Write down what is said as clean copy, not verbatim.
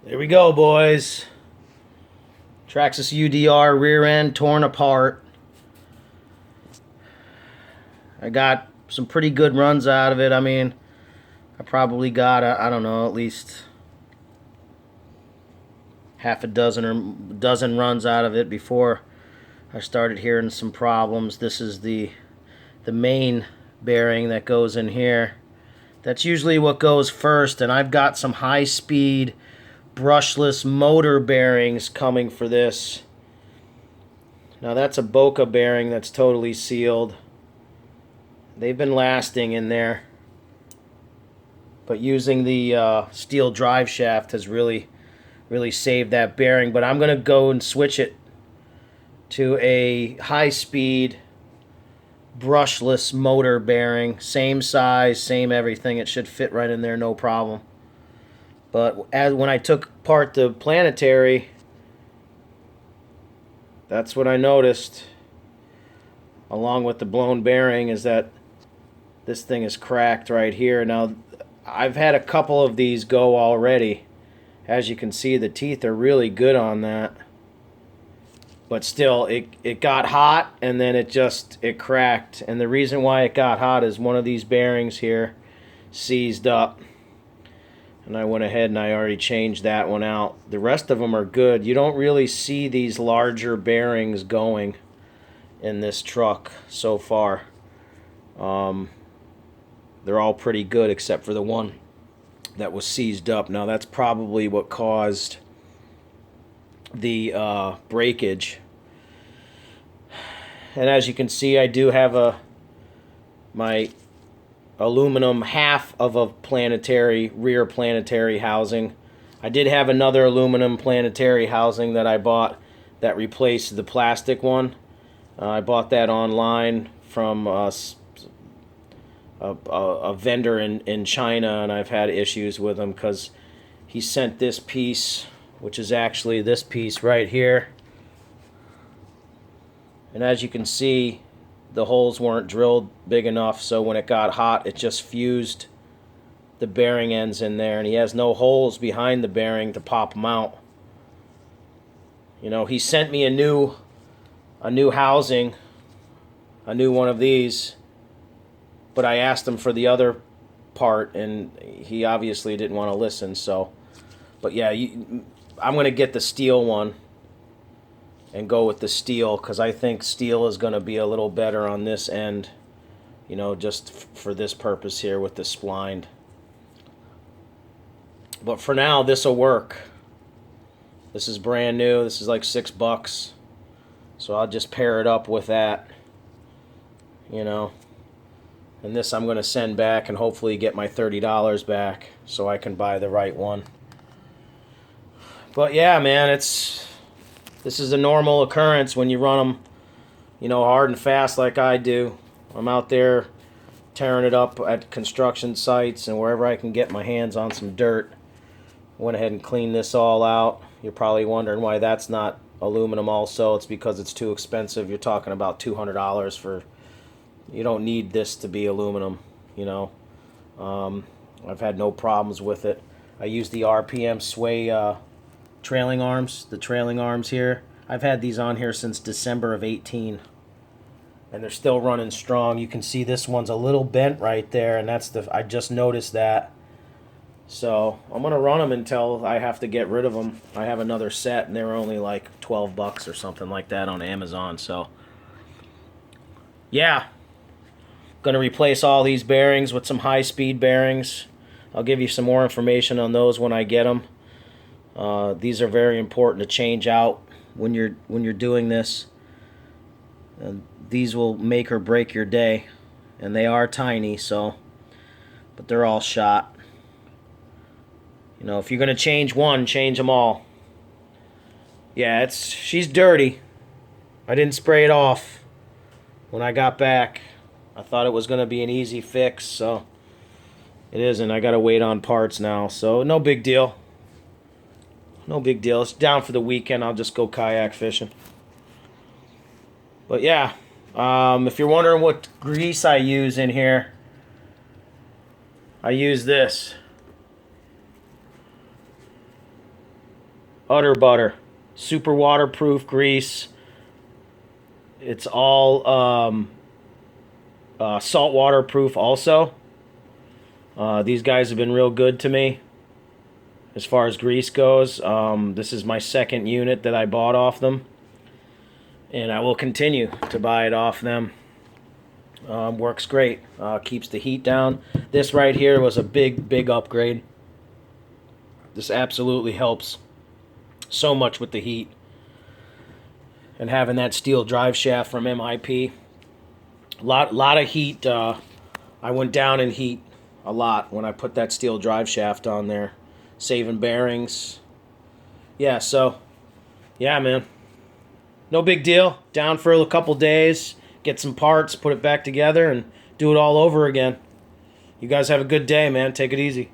There we go, boys. Traxxas UDR rear end torn apart. I got some pretty good runs out of it. I mean, I probably got, I don't know, at least half a dozen or dozen runs out of it before I started hearing some problems. This is the main bearing that goes in here. That's usually what goes first, and I've got some high-speed brushless motor bearings coming for this. Now that's a Boca bearing that's totally sealed. They've been lasting in there, but using the steel drive shaft has really saved that bearing. But I'm gonna go and switch it to a high-speed brushless motor bearing, same size, same everything. It should fit right in there, no problem. But when I took apart the planetary, that's what I noticed, along with the blown bearing, is that this thing is cracked right here. Now, I've had a couple of these go already. As you can see, the teeth are really good on that. But still, it got hot, and then it cracked. And the reason why it got hot is one of these bearings here seized up. And I went ahead and I already changed that one out. The rest of them are good. You don't really see these larger bearings going in this truck so far. They're all pretty good except for the one that was seized up. Now that's probably what caused the breakage. And as you can see, I do have my aluminum half of a rear planetary housing. I did have another aluminum planetary housing that I bought that replaced the plastic one. I bought that online from a vendor in China, and I've had issues with him because he sent this piece, which is actually this piece right here. And as you can see, the holes weren't drilled big enough, so when it got hot, it just fused the bearing ends in there, and he has no holes behind the bearing to pop them out. You know, he sent me a new housing, a new one of these, but I asked him for the other part, and he obviously didn't want to listen. So, but yeah, I'm going to get the steel one and go with the steel, because I think steel is going to be a little better on this end, you know, just for this purpose here with the spline. But for now, this will work. This is brand new. This is like $6, so I'll just pair it up with that, you know. And this I'm going to send back and hopefully get my $30 back so I can buy the right one. But yeah, man, this is a normal occurrence when you run them, you know, hard and fast like I do. I'm out there tearing it up at construction sites and wherever I can get my hands on some dirt. Went ahead and cleaned this all out. You're probably wondering why that's not aluminum also. It's because it's too expensive. You're talking about $200 for... You don't need this to be aluminum, you know. I've had no problems with it. I use the RPM Sway trailing arms, the trailing arms here. I've had these on here since December of 18, and they're still running strong. You can see this one's a little bent right there, and I just noticed that. So I'm gonna run them until I have to get rid of them. I have another set, and they were only like $12 or something like that on Amazon. So yeah, gonna replace all these bearings with some high-speed bearings. I'll give you some more information on those when I get them. These are very important to change out when you're doing this. These will make or break your day, and they are tiny, so, but they're all shot. You know, if you're gonna change one, change them all. Yeah, she's dirty. I didn't spray it off when I got back. I thought it was gonna be an easy fix, so it isn't. I gotta wait on parts now, so no big deal. No big deal. It's down for the weekend. I'll just go kayak fishing. But yeah, if you're wondering what grease I use in here, I use this. Utter butter. Super waterproof grease. It's all salt waterproof also. These guys have been real good to me as far as grease goes. This is my second unit that I bought off them, and I will continue to buy it off them. Works great. Keeps the heat down. This right here was a big upgrade. This absolutely helps so much with the heat. And having that steel drive shaft from MIP, lot of heat. I went down in heat a lot when I put that steel drive shaft on there, saving bearings. Yeah, so yeah, man, no big deal. Down for a couple days, get some parts, put it back together, and do it all over again. You guys have a good day, man. Take it easy.